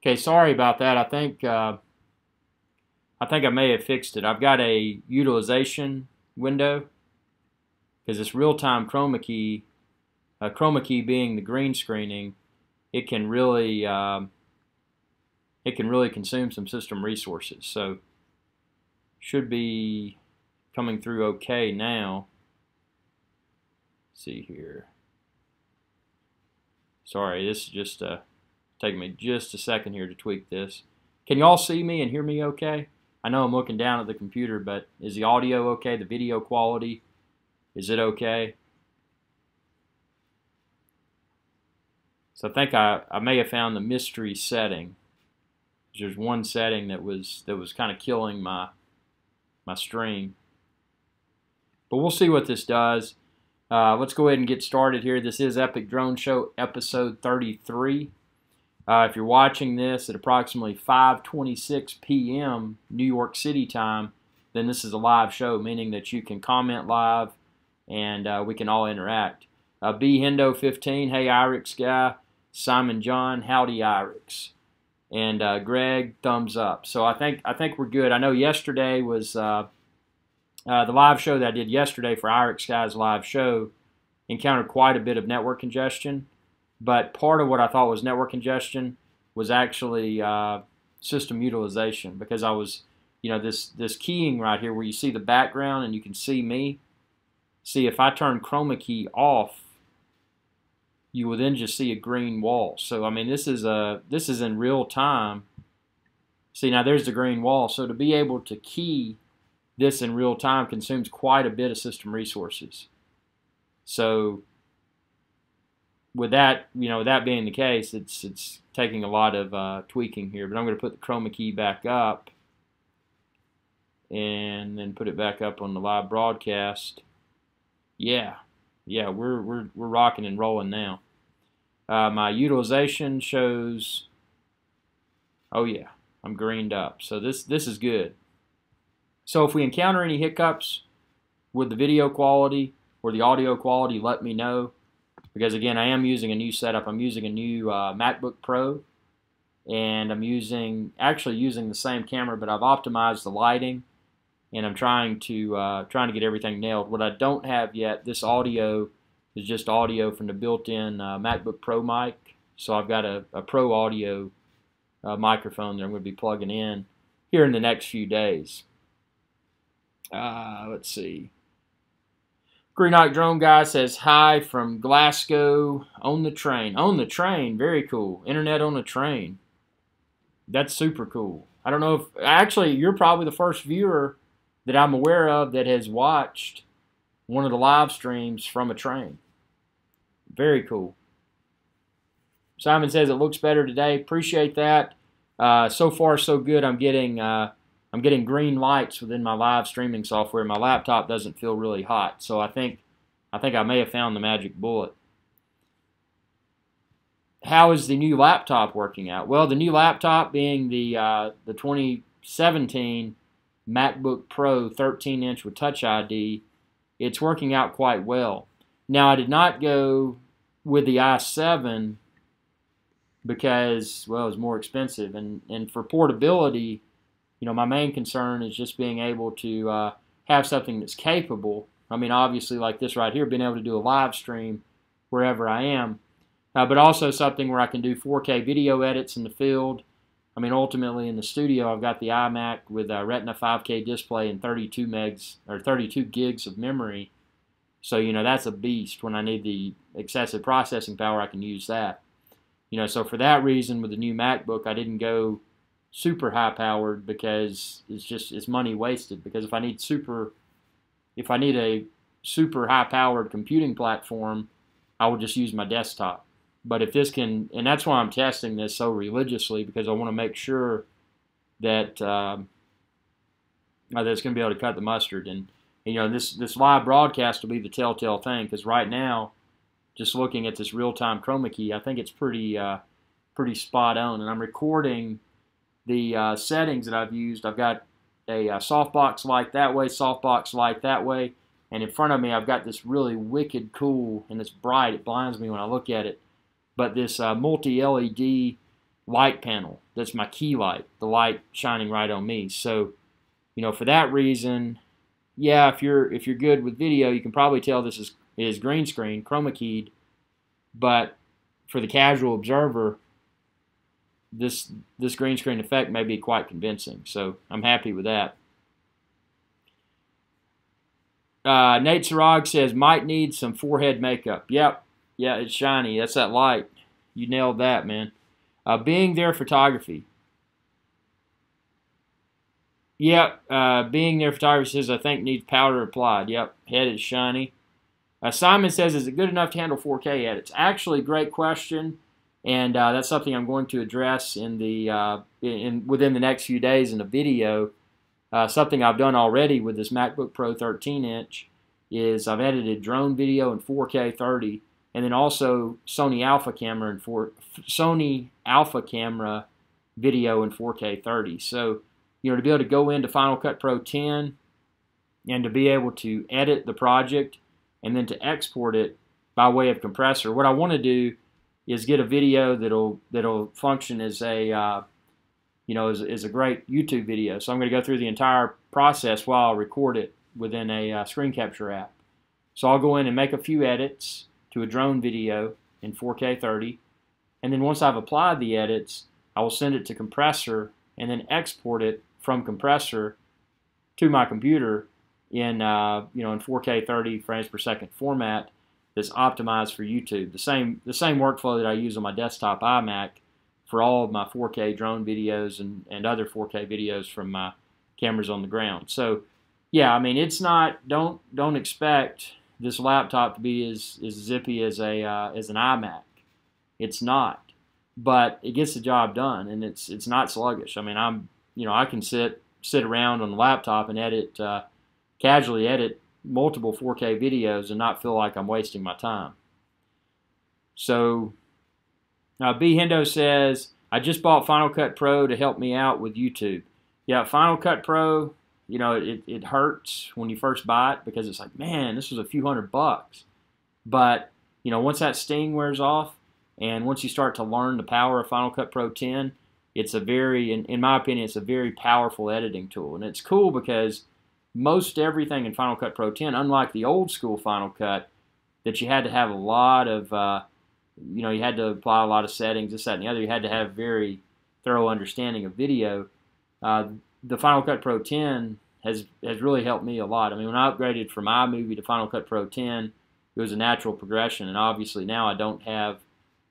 Okay, sorry about that. I think I may have fixed it. I've got a utilization window because this real-time chroma key being the green screening, it can really consume some system resources. So should be coming through okay now. Let's see here. Sorry, this is just taking me just a second here to tweak this. Can you all see me and hear me okay? I know I'm looking down at the computer, but is the audio okay? The video quality, is it okay? So I think I may have found the mystery setting. There's one setting that was kind of killing my stream. But we'll see what this does. Let's go ahead and get started here. This is Epic Drone Show episode 33. If you're watching this at approximately 5:26 p.m. New York City time, then this is a live show, meaning that you can comment live and we can all interact. B Hendo 15, hey IrixGuy. Simon John, howdy Irix. And Greg, thumbs up. So I think we're good. I know yesterday was the live show that I did yesterday for IrixGuy's live show encountered quite a bit of network congestion. But part of what I thought was network congestion was actually system utilization, because I was, this keying right here where you see the background and you can see me. See, if I turn chroma key off, you will then just see a green wall. So I mean, this is in real time. See, now there's the green wall. So to be able to key this in real time consumes quite a bit of system resources. So with that, that being the case, it's taking a lot of tweaking here. But I'm going to put the chroma key back up and then put it back up on the live broadcast. Yeah, we're rocking and rolling now. My utilization shows, oh yeah, I'm greened up. So this is good. So if we encounter any hiccups with the video quality or the audio quality, let me know. Because again, I am using a new setup. I'm using a new MacBook Pro, and I'm actually using the same camera, but I've optimized the lighting, and I'm trying to get everything nailed. What I don't have yet, this audio is just audio from the built-in MacBook Pro mic. So I've got a Pro audio microphone that I'm going to be plugging in here in the next few days. Let's see. Green Knight Drone Guy says hi from Glasgow on the train. On the train, very cool. Internet on the train. That's super cool. I don't know if, actually, you're probably the first viewer that I'm aware of that has watched one of the live streams from a train. Very cool. Simon says it looks better today. Appreciate that. So far, so good. I'm getting green lights within my live streaming software. My laptop doesn't feel really hot, so I think I may have found the magic bullet. How is the new laptop working out? Well, the new laptop being the 2017 MacBook Pro 13-inch with Touch ID, it's working out quite well. Now, I did not go with the i7 because, well, it was more expensive, and for portability, my main concern is just being able to have something that's capable. I mean, obviously, like this right here, being able to do a live stream wherever I am, but also something where I can do 4K video edits in the field. I mean, ultimately, in the studio, I've got the iMac with a Retina 5K display and 32 gigs of memory. So, that's a beast. When I need the excessive processing power, I can use that. So for that reason, with the new MacBook, I didn't go super high powered because it's money wasted. Because if I need a super high powered computing platform, I would just use my desktop. But if this can, and that's why I'm testing this so religiously, because I want to make sure that that it's going to be able to cut the mustard. And this live broadcast will be the telltale thing, because right now, just looking at this real-time chroma key, I think it's pretty spot on. And I'm recording the settings that I've used. I've got a softbox light that way, softbox light that way, and in front of me I've got this really wicked cool, and it's bright, it blinds me when I look at it, but this multi-LED light panel. That's my key light, the light shining right on me. So, for that reason, yeah, if you're good with video, you can probably tell this is green screen, chroma keyed. But for the casual observer, this green screen effect may be quite convincing. So I'm happy with that. Nate Sarag says, might need some forehead makeup. Yep. Yeah, it's shiny. That's that light. You nailed that, man. Being there photography. Yep. Being there photography says, I think needs powder applied. Yep. Head is shiny. Simon says, is it good enough to handle 4K edits? Actually, great question. And that's something I'm going to address within the next few days in a video. Something I've done already with this MacBook Pro 13-inch is I've edited drone video in 4K 30, and then also Sony Alpha camera video in 4K 30. So, to be able to go into Final Cut Pro 10 and to be able to edit the project and then to export it by way of compressor. What I want to do is get a video that'll function as a is a great YouTube video. So I'm going to go through the entire process while I record it within a screen capture app. So I'll go in and make a few edits to a drone video in 4K 30, and then once I've applied the edits, I will send it to compressor and then export it from compressor to my computer in in 4K 30 frames per second format that's optimized for YouTube. The same workflow that I use on my desktop iMac for all of my 4K drone videos and other 4K videos from my cameras on the ground. So, yeah, I mean, it's not. Don't expect this laptop to be as zippy as an iMac. It's not, but it gets the job done, and it's not sluggish. I mean, I can sit around on the laptop and casually edit multiple 4K videos and not feel like I'm wasting my time. So. B. Hendo says, I just bought Final Cut Pro to help me out with YouTube. Yeah, Final Cut Pro, it hurts when you first buy it because it's like, man, this was a few $100. But, once that sting wears off and once you start to learn the power of Final Cut Pro 10, it's a very, in my opinion, it's a very powerful editing tool. And it's cool because most everything in Final Cut Pro 10, unlike the old school Final Cut, that you had to have a lot of you had to apply a lot of settings, this, that, and the other. You had to have very thorough understanding of video. The Final Cut Pro 10 has really helped me a lot. I mean, when I upgraded from iMovie to Final Cut Pro 10, it was a natural progression, and obviously now I don't have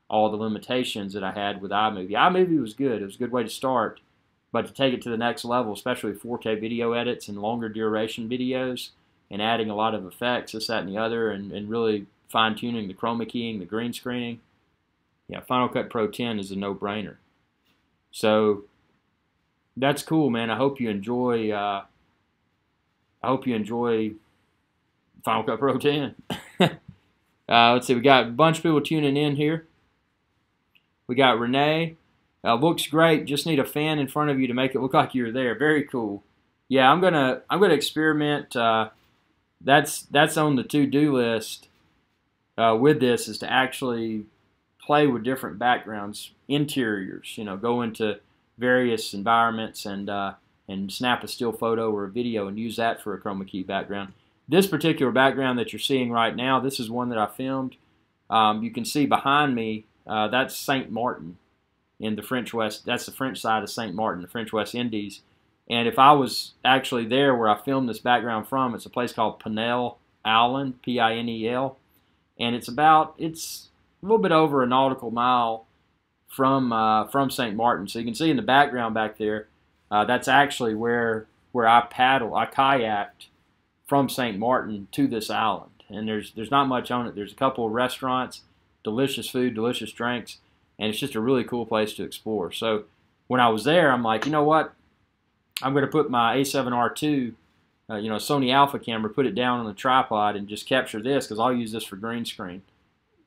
all the limitations that I had with iMovie. iMovie was good. It was a good way to start, but to take it to the next level, especially 4K video edits and longer duration videos, and adding a lot of effects, this, that, and the other, and really fine-tuning the chroma keying, the green screening. Yeah, Final Cut Pro 10 is a no-brainer. So that's cool, man. I hope you enjoy. Final Cut Pro 10. Let's see. We got a bunch of people tuning in here. We got Renee. Looks great. Just need a fan in front of you to make it look like you're there. Very cool. Yeah, I'm gonna experiment. That's on the to-do list. With this is to actually play with different backgrounds, interiors, go into various environments and snap a still photo or a video and use that for a chroma key background. This particular background that you're seeing right now, this is one that I filmed. You can see behind me, that's St. Martin in the French West. That's the French side of St. Martin, the French West Indies. And if I was actually there where I filmed this background from, it's a place called Pinel Island, Pinel. And it's a little bit over a nautical mile from St. Martin. So you can see in the background back there, that's actually where I kayaked from St. Martin to this island. And there's not much on it. There's a couple of restaurants, delicious food, delicious drinks, and it's just a really cool place to explore. So when I was there, I'm like, you know what? I'm going to put my A7R2 Sony Alpha camera, put it down on the tripod and just capture this because I'll use this for green screen.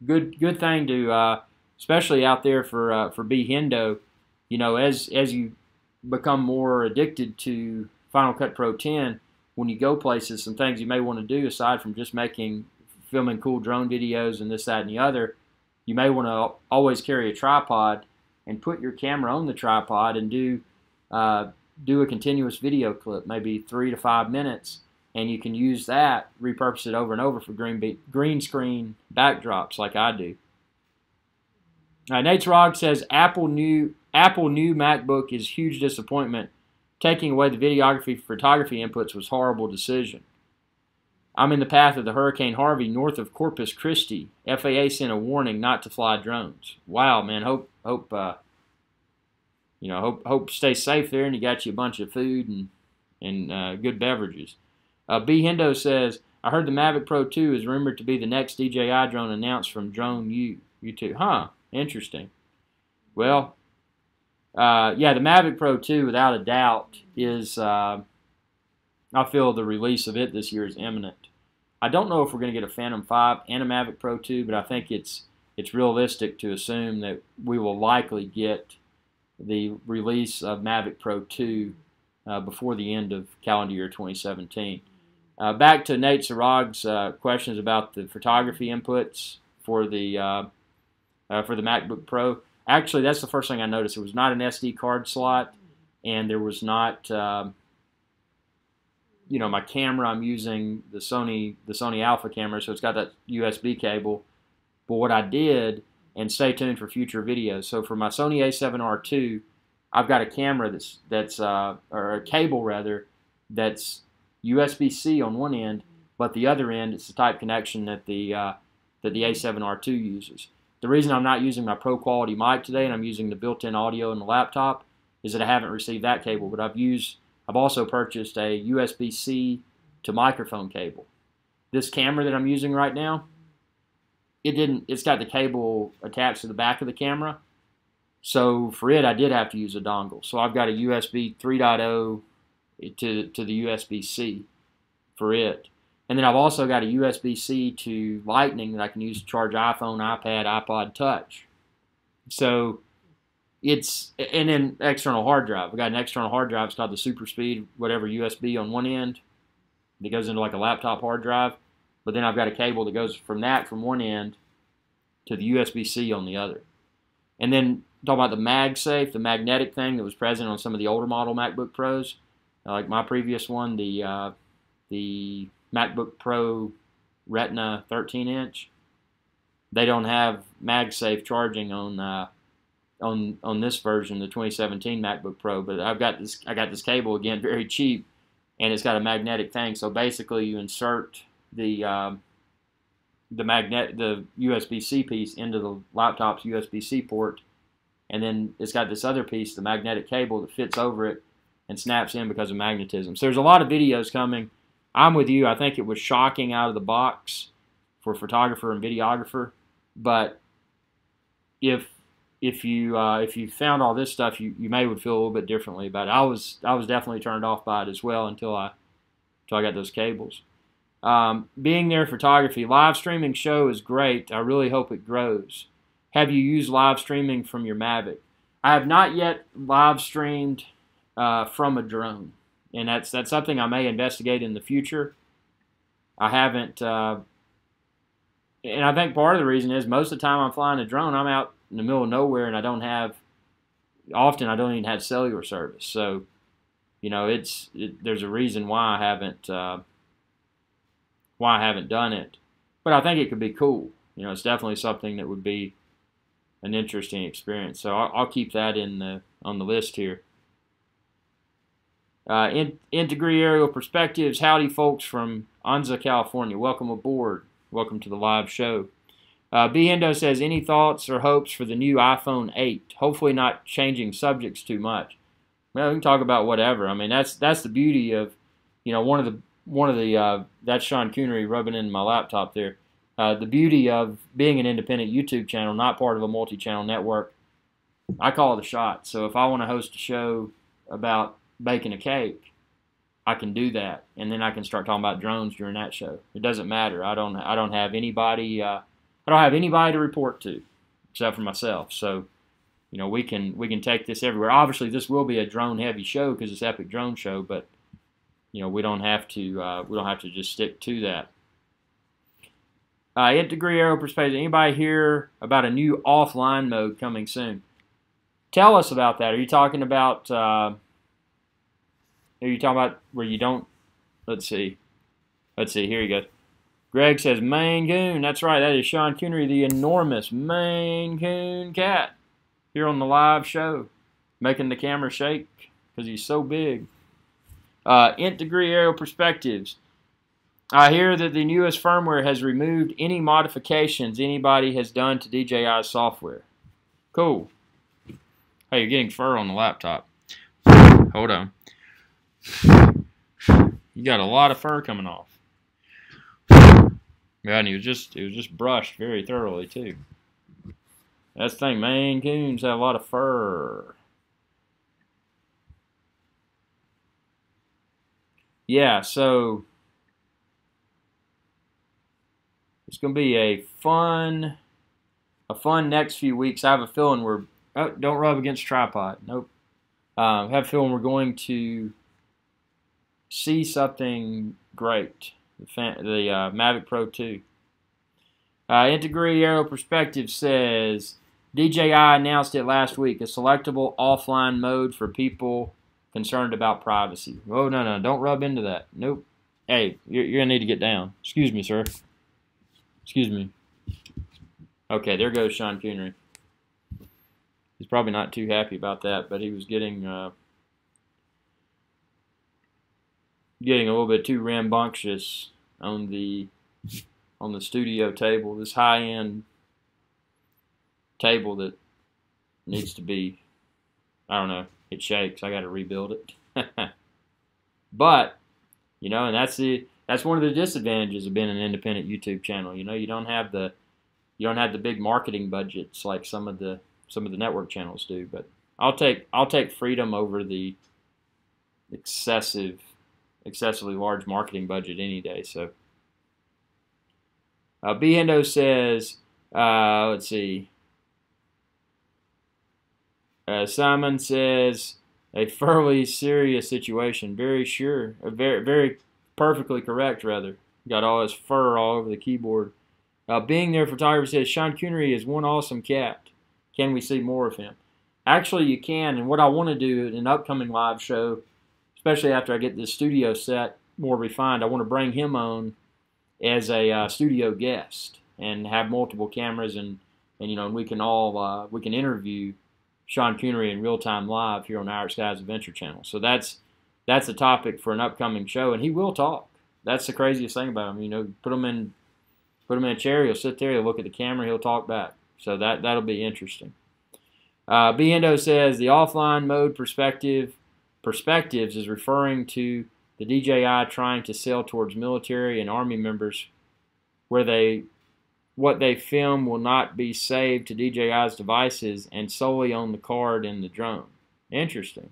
Good thing to, especially out there for B. Hendo, as you become more addicted to Final Cut Pro 10, when you go places, some things you may want to do aside from just filming cool drone videos and this, that, and the other, you may want to always carry a tripod and put your camera on the tripod and do a continuous video clip, maybe 3 to 5 minutes, and you can use that, repurpose it over and over for green screen backdrops like I do. Nate's Rog says Apple new MacBook is huge disappointment. Taking away the videography photography inputs was horrible decision. I'm in the path of the Hurricane Harvey north of Corpus Christi. FAA sent a warning not to fly drones. Wow, man. Hope stay safe there, and you got you a bunch of food and good beverages. B Hendo says, I heard the Mavic Pro 2 is rumored to be the next DJI drone announced from Drone YouTube. Huh, interesting. Well, yeah, the Mavic Pro 2, without a doubt, is, I feel the release of it this year is imminent. I don't know if we're going to get a Phantom 5 and a Mavic Pro 2, but I think it's realistic to assume that we will likely get the release of Mavic Pro 2 before the end of calendar year 2017. Back to Nate Sarog's questions about the photography inputs for the MacBook Pro. Actually, that's the first thing I noticed. It was not an SD card slot, and there was not, my camera. I'm using the Sony Alpha camera, so it's got that USB cable. But what I did, and stay tuned for future videos. So for my Sony A7R II, I've got a camera or a cable rather, that's USB-C on one end, but the other end it's the type connection that the A7R II uses. The reason I'm not using my Pro Quality mic today and I'm using the built-in audio in the laptop is that I haven't received that cable, but I've also purchased a USB-C to microphone cable. This camera that I'm using right now, it's got the cable attached to the back of the camera. So for it, I did have to use a dongle. So I've got a USB 3.0 to the USB-C for it. And then I've also got a USB-C to Lightning that I can use to charge iPhone, iPad, iPod Touch. So and then external hard drive. I've got an external hard drive. It's called the Super Speed, whatever, USB on one end that goes into like a laptop hard drive. But then I've got a cable that goes from one end to the USB-C on the other. And then talking about the MagSafe, the magnetic thing that was present on some of the older model MacBook Pros, like my previous one, the MacBook Pro Retina 13-inch, they don't have MagSafe charging on this version, the 2017 MacBook Pro. But I got this cable again, very cheap, and it's got a magnetic thing. So basically, you insert the USB-C piece into the laptop's USB-C port, and then it's got this other piece, the magnetic cable, that fits over it and snaps in because of magnetism. So there's a lot of videos coming. I'm with you. I think it was shocking out of the box for photographer and videographer. But if you found all this stuff, you may would feel a little bit differently about it. I was definitely turned off by it as well until I got those cables. Being there photography, live streaming show is great. I really hope it grows. Have you used live streaming from your Mavic? I have not yet live streamed from a drone, and that's something I may investigate in the future. I haven't, and I think part of the reason is most of the time I'm flying a drone, I'm out in the middle of nowhere, and I don't even have cellular service. So, there's a reason why I haven't done it. But I think it could be cool. It's definitely something that would be an interesting experience. So I'll keep that on the list here. Integrity Aerial Perspectives. Howdy, folks from Anza, California. Welcome aboard. Welcome to the live show. B. Hendo says, any thoughts or hopes for the new iPhone 8? Hopefully not changing subjects too much. Well, we can talk about whatever. I mean, that's the beauty of, one of the that's Sean Coonery rubbing in my laptop there. The beauty of being an independent YouTube channel, not part of a multi-channel network, I call the shot. So if I want to host a show about baking a cake, I can do that, and then I can start talking about drones during that show. It doesn't matter. I don't have anybody. I don't have anybody to report to, except for myself. So, we can take this everywhere. Obviously, this will be a drone-heavy show because it's Epic Drone Show, but we don't have to just stick to that. Nth Degree Aero Perspective. Anybody hear about a new offline mode coming soon? Tell us about that. Are you talking about? Are you talking about where you don't? Let's see. Let's see. Here you go. Greg says Maine Coon. That's right. That is Sean Connery, the enormous Maine Coon cat, here on the live show, making the camera shake because he's so big. Nth degree aerial perspectives. I hear that the newest firmware has removed any modifications anybody has done to DJI's software. Cool. Hey, you're getting fur on the laptop. Hold on. You got a lot of fur coming off. Yeah, and it was just brushed very thoroughly too. That's the thing, Maine Coons have a lot of fur. Yeah, so it's gonna be a fun next few weeks. I have a feeling we're don't rub against tripod. Nope. I have a feeling we're going to see something great. The Mavic Pro 2. Integrity Aero Perspective says DJI announced it last week, a selectable offline mode for people concerned about privacy. Oh, no, don't rub into that. Nope. Hey, you're going to need to get down. Excuse me, sir. Excuse me. Okay, there goes Sean Connery. He's probably not too happy about that, but he was getting a little bit too rambunctious on the studio table. This high-end table that needs to be, I don't know, it shakes. I got to rebuild it. But you know, and that's one of the disadvantages of being an independent YouTube channel. You know, you don't have the big marketing budgets like some of the network channels do. But I'll take freedom over the excessively large marketing budget any day. So Behendo says, let's see. Simon says, a fairly serious situation. Very sure. Very perfectly correct, rather. Got all his fur all over the keyboard. Being There Photographer says, Sean Connery is one awesome cat. Can we see more of him? Actually, you can. And what I want to do in an upcoming live show, especially after I get this studio set more refined, I want to bring him on as a studio guest and have multiple cameras, and you know, we can interview Sean Connery in real time live here on IrixGuy's Adventure Channel. So that's a topic for an upcoming show, and he will talk. That's the craziest thing about him. You know, put him in a chair, he'll sit there, he'll look at the camera, he'll talk back. So that'll be interesting. Behendo says the offline mode perspectives is referring to the DJI trying to sell towards military and Army members where what they film will not be saved to DJI's devices and solely on the card in the drone. Interesting.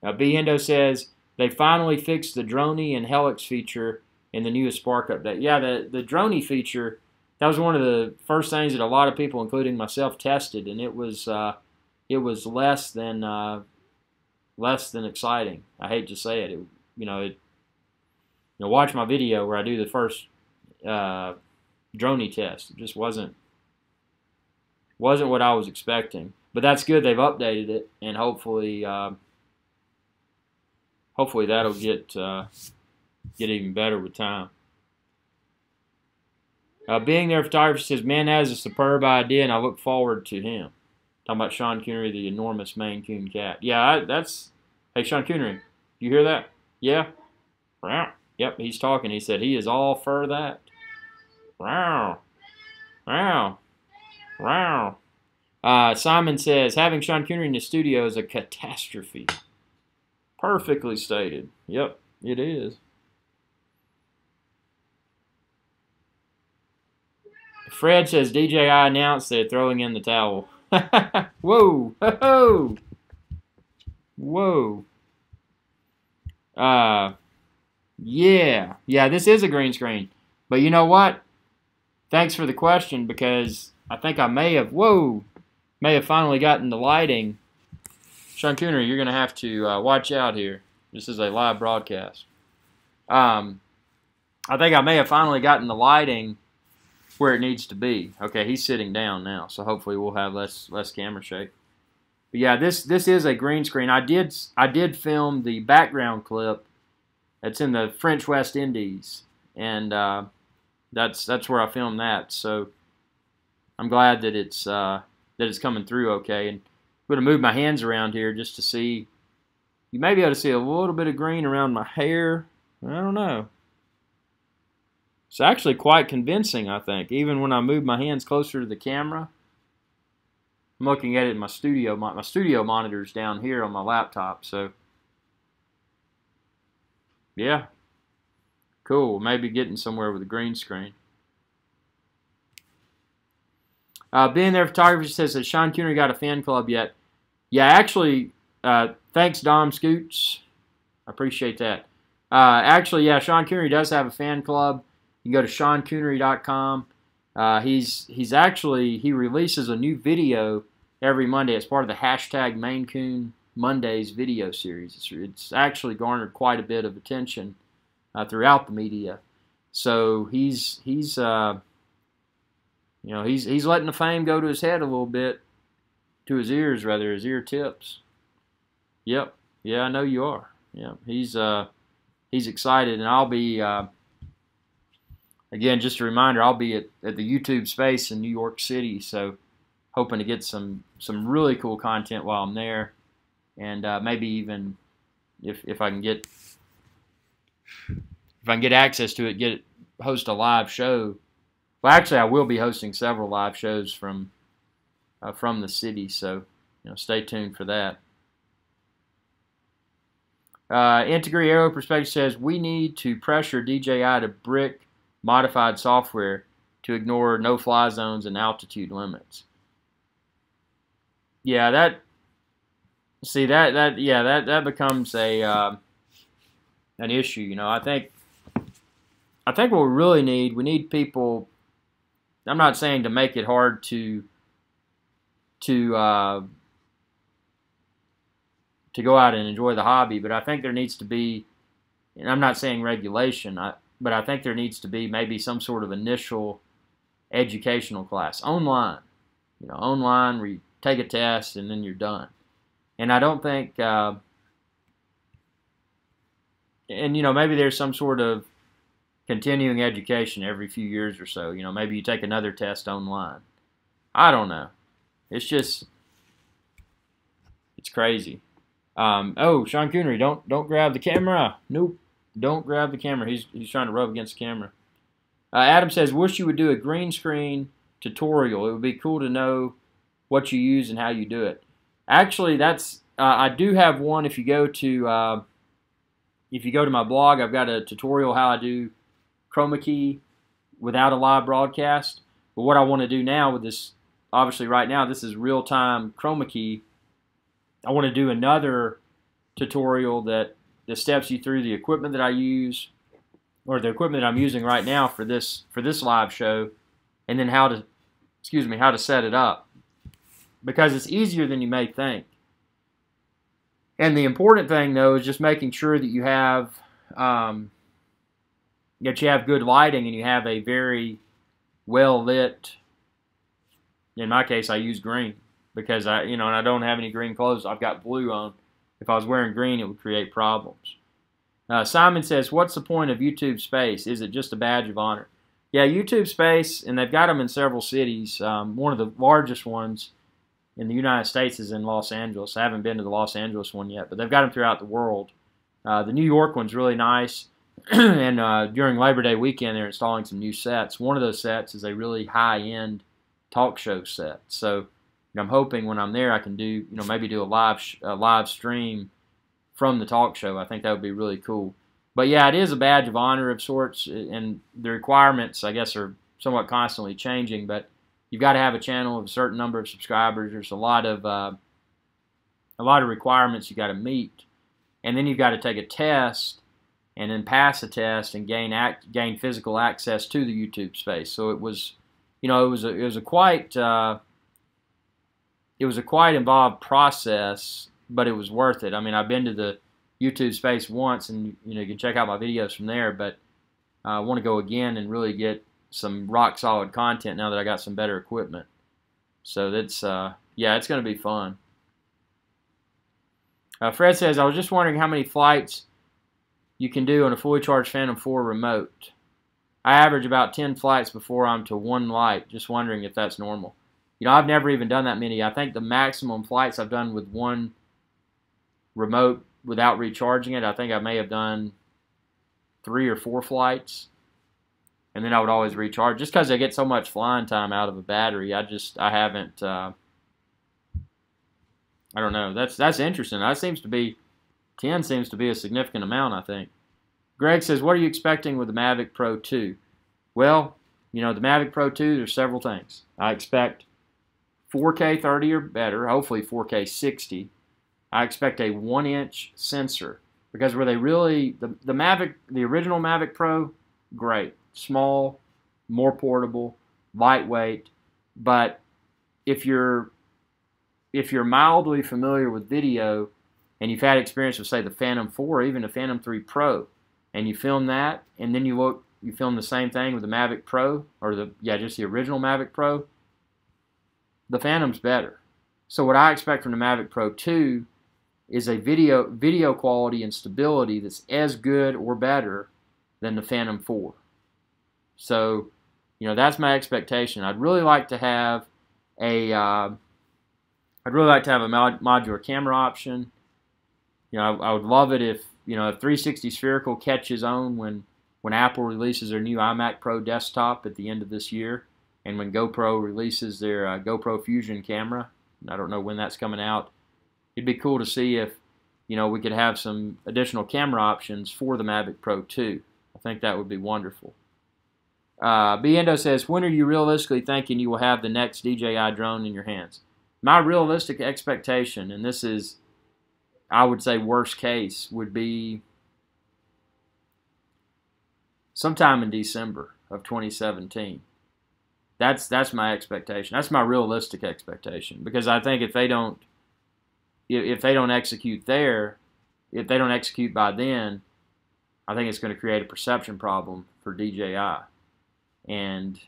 Behendo says they finally fixed the Droney and Helix feature in the newest Spark update. Yeah, the Droney feature, that was one of the first things that a lot of people, including myself, tested, and it was less than exciting. I hate to say it. Watch my video where I do the first Droney test. It just wasn't what I was expecting. But that's good. They've updated it, and hopefully that'll get even better with time. Being There Photographer says, man, that is a superb idea, and I look forward to him. Talking about Sean Connery, the enormous Maine Coon cat. Yeah, hey, Sean Connery, you hear that? Yeah? Yep, he's talking. He said he is all for that. Wow. Wow. Wow. Simon says, having Sean Connery in the studio is a catastrophe. Perfectly stated. Yep, it is. Fred says DJI announced they're throwing in the towel. Whoa. Ho-ho. Whoa. Yeah, this is a green screen. But you know what? Thanks for the question, because I think I may have finally gotten the lighting. Sean Connery, you're going to have to watch out here. This is a live broadcast. I think I may have finally gotten the lighting where it needs to be. Okay, he's sitting down now, so hopefully we'll have less camera shake. But yeah, this is a green screen. I did film the background clip. It's in the French West Indies, and that's where I filmed that. So I'm glad that it's coming through okay. And I'm going to move my hands around here just to see. You may be able to see a little bit of green around my hair. I don't know. It's actually quite convincing, I think. Even when I move my hands closer to the camera. I'm looking at it in my studio. My studio monitor's down here on my laptop, so yeah. Cool. Maybe getting somewhere with a green screen. Being There Photography says that Sean Coonery got a fan club yet. Yeah, actually, thanks, Dom Scoots. I appreciate that. Actually, yeah, Sean Coonery does have a fan club. You can go to SeanCoonery.com. He releases a new video every Monday as part of the hashtag Maine Coon Mondays video series. It's actually garnered quite a bit of attention throughout the media. So he's letting the fame go to his head a little bit, to his ears rather, his ear tips. Yep, yeah, I know you are. Yeah, he's excited, and I'll be. Again, just a reminder, I'll be at the YouTube Space in New York City, so hoping to get some really cool content while I'm there, and maybe even if I can get access to it, host a live show. Well, actually, I will be hosting several live shows from the city, so stay tuned for that. Integrity Aero Perspective says we need to pressure DJI to brick modified software to ignore no-fly zones and altitude limits. Yeah, that becomes an issue. I think what we really need, we need people. I'm not saying to make it hard to go out and enjoy the hobby, but I think there needs to be, and I'm not saying regulation, but I think there needs to be maybe some sort of initial educational class online. Online where you take a test and then you're done. And I don't think, maybe there's some sort of continuing education every few years or so. Maybe you take another test online. I don't know. It's crazy. Oh, Sean Coonery, don't grab the camera. Nope. Don't grab the camera. He's trying to rub against the camera. Adam says, wish you would do a green screen tutorial. It would be cool to know what you use and how you do it. Actually, that's I do have one. If you go to my blog, I've got a tutorial how I do chroma key without a live broadcast. But what I want to do now with this, obviously right now, this is real-time chroma key. I want to do another tutorial that steps you through the equipment that I use, or the equipment that I'm using right now for this live show, and then how to set it up, because it's easier than you may think. And the important thing though is just making sure that you have good lighting and you have a very well lit. In my case, I use green because and I don't have any green clothes. I've got blue on. If I was wearing green, it would create problems. Simon says, what's the point of YouTube Space? Is it just a badge of honor? Yeah, YouTube Space, and they've got them in several cities. One of the largest ones in the United States is in Los Angeles. I haven't been to the Los Angeles one yet, but they've got them throughout the world. The New York one's really nice, and during Labor Day weekend, they're installing some new sets. One of those sets is a really high-end talk show set. So I'm hoping when I'm there I can do, maybe do a live stream from the talk show. I think that would be really cool. But yeah, it is a badge of honor of sorts, and the requirements, I guess, are somewhat constantly changing. But you've got to have a channel of a certain number of subscribers. There's a lot of requirements you got to meet, and then you've got to take a test, and then pass a test and gain physical access to the YouTube Space. So it was, it was a quite involved process, but it was worth it. I mean, I've been to the YouTube Space once, and you can check out my videos from there. But I want to go again and really get some rock solid content now that I got some better equipment. So that's yeah, it's going to be fun. Fred says, I was just wondering how many flights you can do on a fully charged Phantom 4 remote. I average about 10 flights before I'm to one light. Just wondering if that's normal. You know, I've never even done that many. I think the maximum flights I've done with one remote without recharging it, I think I may have done 3 or 4 flights. And then I would always recharge. Just because I get so much flying time out of a battery, I haven't, I don't know. That's interesting. That seems to be, 10 seems to be a significant amount, I think. Greg says, what are you expecting with the Mavic Pro 2? Well, you know, the Mavic Pro 2, there's several things. I expect 4K 30 or better, hopefully 4K 60. I expect a 1-inch sensor, because where they really, the Mavic, the original Mavic Pro, great. Small, more portable, lightweight. But if you're mildly familiar with video and you've had experience with, say, the Phantom 4 or even the Phantom 3 Pro, and you film that, and then you film the same thing with the Mavic Pro, or just the original Mavic Pro, the Phantom's better. So what I expect from the Mavic Pro 2 is a video quality and stability that's as good or better than the Phantom 4. So, you know, that's my expectation. I'd really like to have a modular camera option. You know, I would love it if, you know, if 360 spherical catches on when Apple releases their new iMac Pro desktop at the end of this year, and when GoPro releases their GoPro Fusion camera. I don't know when that's coming out. It'd be cool to see if, you know, we could have some additional camera options for the Mavic Pro 2. I think that would be wonderful. Biendo says, when are you realistically thinking you will have the next DJI drone in your hands? My realistic expectation, and this is, I would say worst case, would be sometime in December of 2017. That's my expectation. That's my realistic expectation, because I think if they don't execute if they don't execute by then, I think it's going to create a perception problem for DJI. And,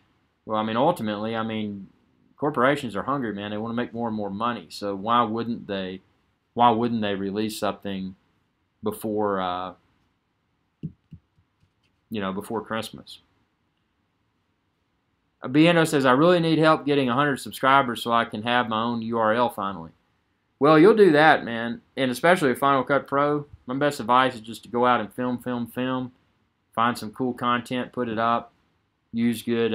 well, I mean, ultimately, I mean, corporations are hungry, man. They want to make more and more money. So why wouldn't they release something before, before Christmas? Biendo says, I really need help getting 100 subscribers so I can have my own URL finally. Well, you'll do that, man. And especially with Final Cut Pro, my best advice is just to go out and film. Find some cool content, put it up. Use good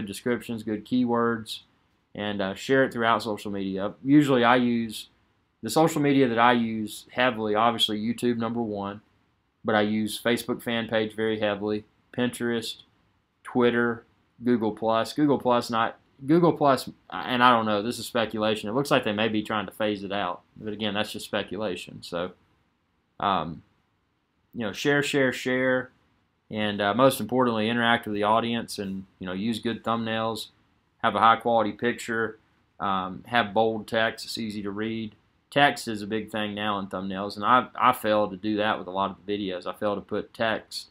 descriptions, good keywords, and share it throughout social media. Usually I use, the social media that I use heavily, obviously YouTube #1, but I use Facebook fan page very heavily, Pinterest, Twitter, Google+, and I don't know, this is speculation. It looks like they may be trying to phase it out, but again, that's just speculation. So, share, and most importantly, interact with the audience, and use good thumbnails, have a high quality picture, have bold text. It's easy to read. Text is a big thing now in thumbnails, and I fail to do that with a lot of the videos. I fail to put text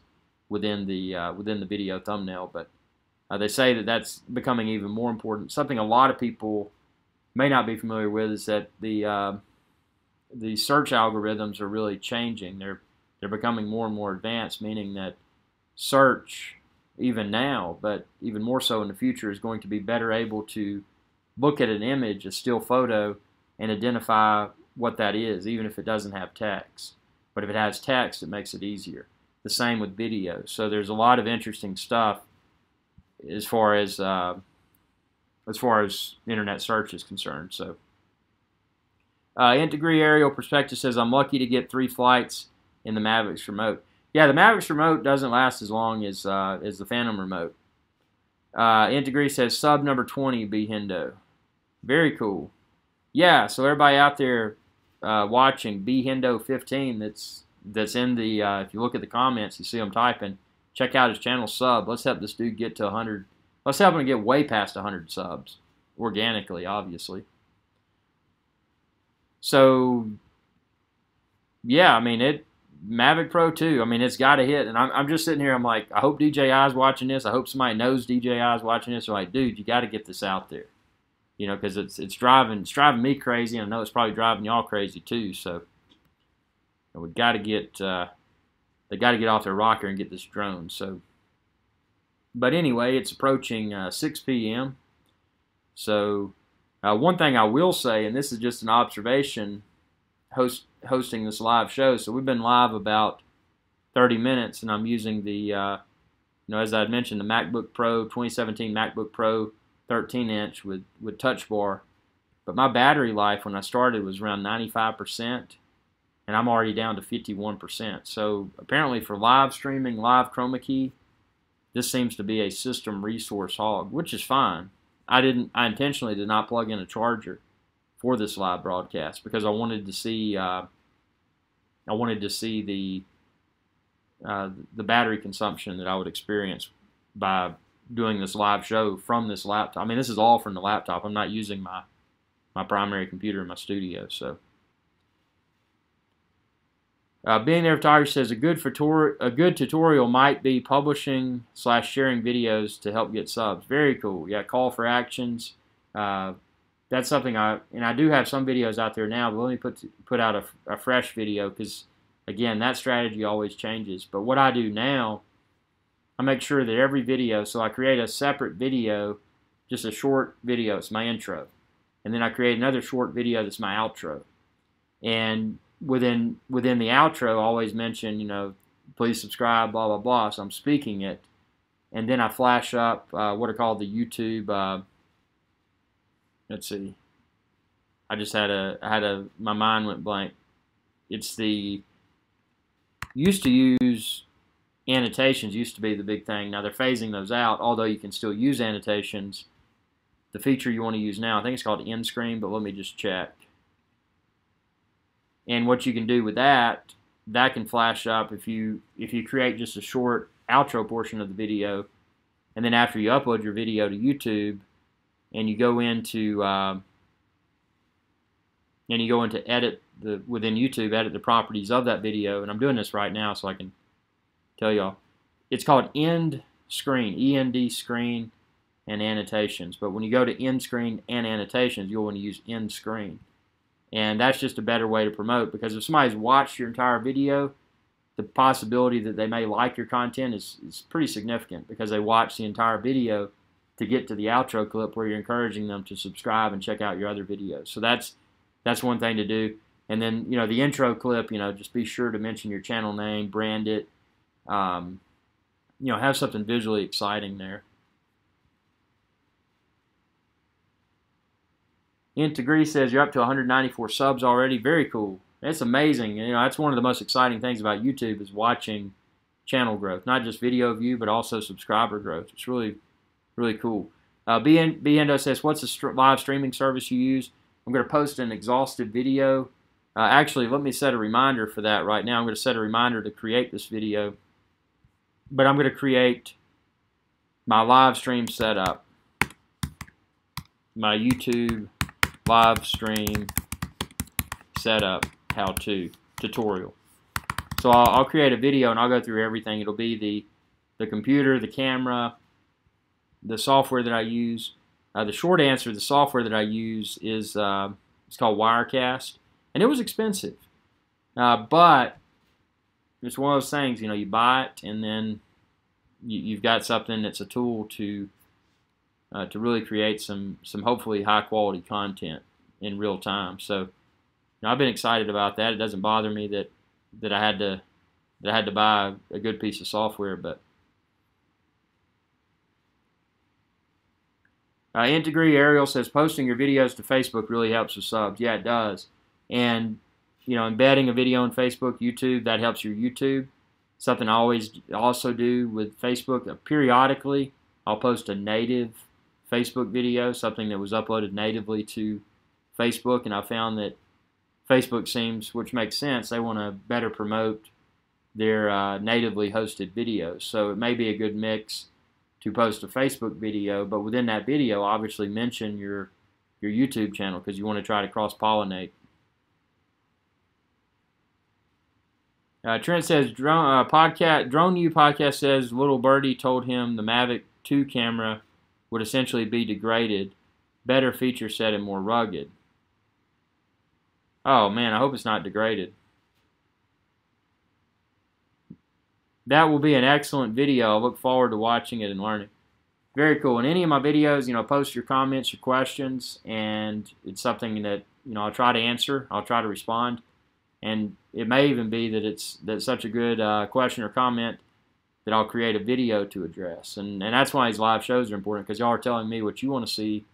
within the video thumbnail, but they say that that's becoming even more important. Something a lot of people may not be familiar with is that the search algorithms are really changing. They're becoming more and more advanced, meaning that search, even now, but even more so in the future, is going to be better able to look at an image, a still photo, and identify what that is, even if it doesn't have text. But if it has text, it makes it easier. The same with video. So there's a lot of interesting stuff as far as internet search is concerned. So, Nth Degree Aerial Perspective says, I'm lucky to get 3 flights in the Mavic's remote. Yeah, the Mavic's remote doesn't last as long as the Phantom remote. Nth Degree says, sub number 20, Behendo. Very cool. Yeah, so everybody out there watching, Behendo15, that's in the, if you look at the comments, you see them typing, check out his channel sub. Let's help this dude get to 100. Let's help him get way past 100 subs. Organically, obviously. So, yeah, I mean, Mavic Pro 2. I mean, it's got to hit. And I'm just sitting here. I'm like, I hope DJI's watching this. I hope somebody knows DJI's watching this. They're like, dude, you got to get this out there. You know, because it's driving me crazy, and I know it's probably driving y'all crazy too. So we got to get they got to get off their rocker and get this drone. So, but anyway, it's approaching 6 p.m. So one thing I will say, and this is just an observation, hosting this live show. So we've been live about 30 minutes, and I'm using the, you know, as I had mentioned, the MacBook Pro 2017 MacBook Pro 13-inch with touch bar. But my battery life when I started was around 95%, and I'm already down to 51%. So apparently for live streaming, live chroma key, this seems to be a system resource hog, which is fine. I intentionally did not plug in a charger for this live broadcast because I wanted to see the battery consumption that I would experience by doing this live show from this laptop. I mean, this is all from the laptop. I'm not using my primary computer in my studio. So, being there, Tiger says a good tutorial might be publishing / sharing videos to help get subs. Very cool. Yeah, call for actions. That's something I do have some videos out there now, but let me put out a fresh video because, again, that strategy always changes. But what I do now, I make sure that every video, so I create a separate video, just a short video, it's my intro. And then I create another short video that's my outro. And within the outro, I always mention, you know, please subscribe, blah, blah, blah. So I'm speaking it. And then I flash up what are called the YouTube, let's see. I just my mind went blank. It's the, used to use annotations, used to be the big thing. Now they're phasing those out, although you can still use annotations. The feature you want to use now, I think it's called end screen, but let me just check. And what you can do with that can flash up if you create just a short outro portion of the video, and then after you upload your video to YouTube, and you go into edit within YouTube, edit the properties of that video, and I'm doing this right now so I can tell y'all. It's called end screen, END screen, and annotations. But when you go to end screen and annotations, you'll want to use end screen. And that's just a better way to promote, because if somebody's watched your entire video, the possibility that they may like your content is pretty significant, because they watched the entire video to get to the outro clip where you're encouraging them to subscribe and check out your other videos. So that's one thing to do. And then, you know, the intro clip, you know, just be sure to mention your channel name, brand it, you know, have something visually exciting there. Integree says you're up to 194 subs already. Very cool. That's amazing. You know, that's one of the most exciting things about YouTube is watching channel growth, not just video view, but also subscriber growth. It's really, really cool. Biendo says, what's the live streaming service you use? I'm going to post an exhaustive video. Actually, let me set a reminder for that right now. I'm going to set a reminder to create this video. But I'm going to create my live stream setup, my YouTube live stream setup how-to tutorial. So I'll create a video and I'll go through everything. It'll be the computer, the camera, the software that I use. The short answer, the software that I use is it's called Wirecast, and it was expensive, but it's one of those things, you know, you buy it and then you've got something that's a tool to really create some hopefully high quality content in real time. So, you know, I've been excited about that. It doesn't bother me that I had to buy a good piece of software, but Integree Ariel says posting your videos to Facebook really helps with subs. Yeah, it does. And, you know, embedding a video on Facebook, YouTube, that helps your YouTube. Something I always also do with Facebook. Periodically, I'll post a native Facebook video, something that was uploaded natively to Facebook, and I found that Facebook seems, which makes sense, they want to better promote their natively hosted videos. So it may be a good mix to post a Facebook video, but within that video, obviously mention your YouTube channel, because you want to try to cross-pollinate. Trent says, Drone U podcast says Little Birdie told him the Mavic 2 camera would essentially be degraded, better feature set and more rugged. Oh man, I hope it's not degraded. That will be an excellent video. I look forward to watching it and learning. Very cool. In any of my videos, post your comments, your questions, and it's something that, I'll try to answer. I'll try to respond. And it may even be that that's such a good question or comment that I'll create a video to address. And that's why these live shows are important, because y'all are telling me what you want to see,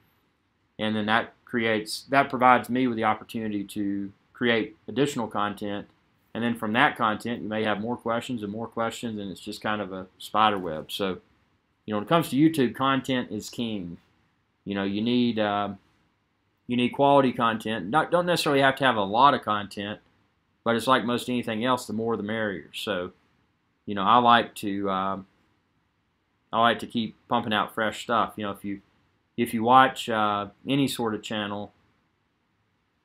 and then that provides me with the opportunity to create additional content. And then from that content, you may have more questions, and it's just kind of a spider web. So, when it comes to YouTube, content is king. You need quality content. Don't necessarily have to have a lot of content, but it's like most anything else, the more the merrier. So, I like to keep pumping out fresh stuff. If you watch any sort of channel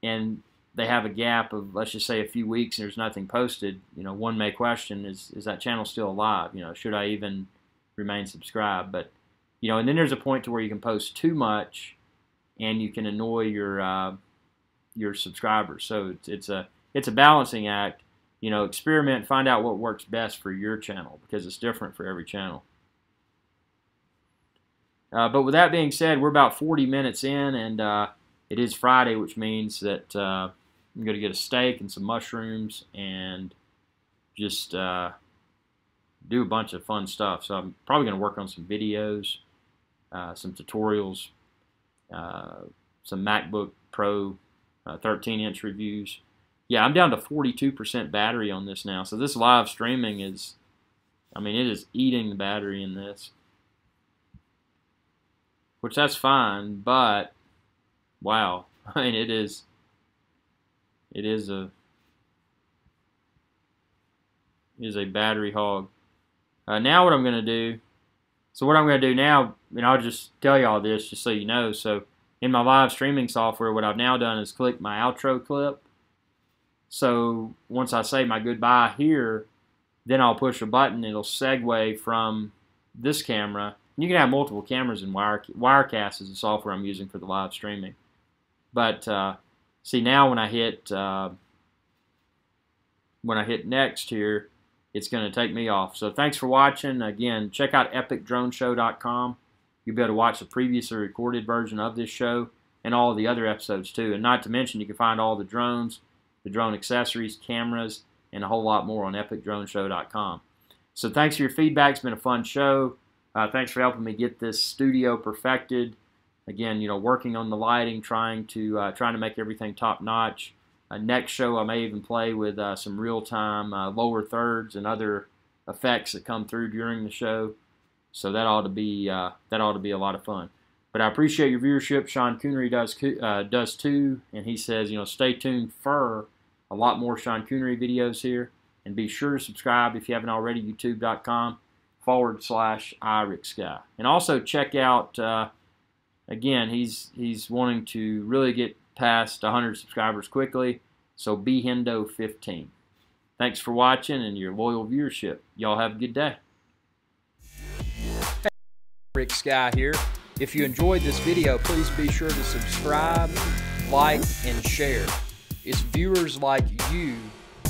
and they have a gap of, let's just say, a few weeks and there's nothing posted, one may question, is that channel still alive? Should I even remain subscribed? But, and then there's a point to where you can post too much and you can annoy your subscribers. So it's a balancing act. Experiment, find out what works best for your channel, because it's different for every channel. But with that being said, we're about 40 minutes in, and it is Friday, which means that I'm going to get a steak and some mushrooms and just do a bunch of fun stuff. So I'm probably going to work on some videos, some tutorials, some MacBook Pro 13-inch reviews. Yeah, I'm down to 42% battery on this now. So this live streaming is, it is eating the battery in this. Which that's fine, but wow. It is a battery hog. Now what I'm going to do, now, I'll just tell you all this just so you know. So in my live streaming software, what I've now done is click my outro clip. So once I say my goodbye here, then I'll push a button. It'll segue from this camera. You can have multiple cameras in Wirecast is the software I'm using for the live streaming. But see, now when I hit next here, it's going to take me off. So thanks for watching. Again, check out epicdroneshow.com. You'll be able to watch the previously recorded version of this show and all of the other episodes too. And not to mention, you can find all the drones, the drone accessories, cameras, and a whole lot more on epicdroneshow.com. So thanks for your feedback. It's been a fun show. Thanks for helping me get this studio perfected. Again, working on the lighting, trying to make everything top notch. Next show, I may even play with some real-time lower thirds and other effects that come through during the show. So that ought to be a lot of fun. But I appreciate your viewership. Sean Coonery does too, and he says, stay tuned for a lot more Sean Coonery videos here, and be sure to subscribe if you haven't already. YouTube.com/IrixGuy, and also check out. Again, he's wanting to really get past 100 subscribers quickly, so BeHendo15. Thanks for watching and your loyal viewership. Y'all have a good day. Hey, IrixGuy here. If you enjoyed this video, please be sure to subscribe, like, and share. It's viewers like you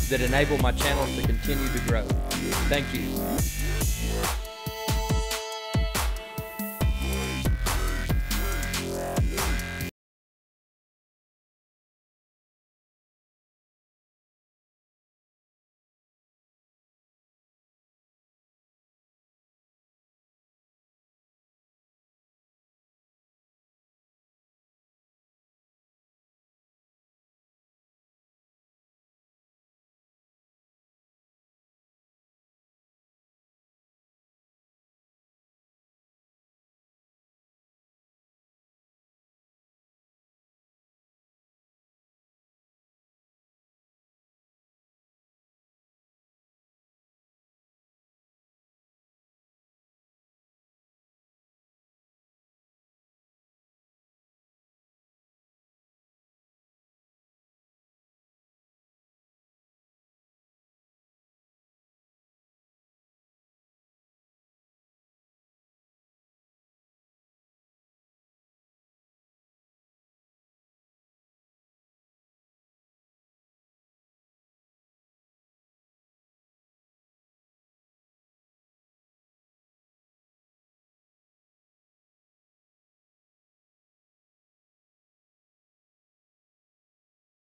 that enable my channel to continue to grow. Thank you.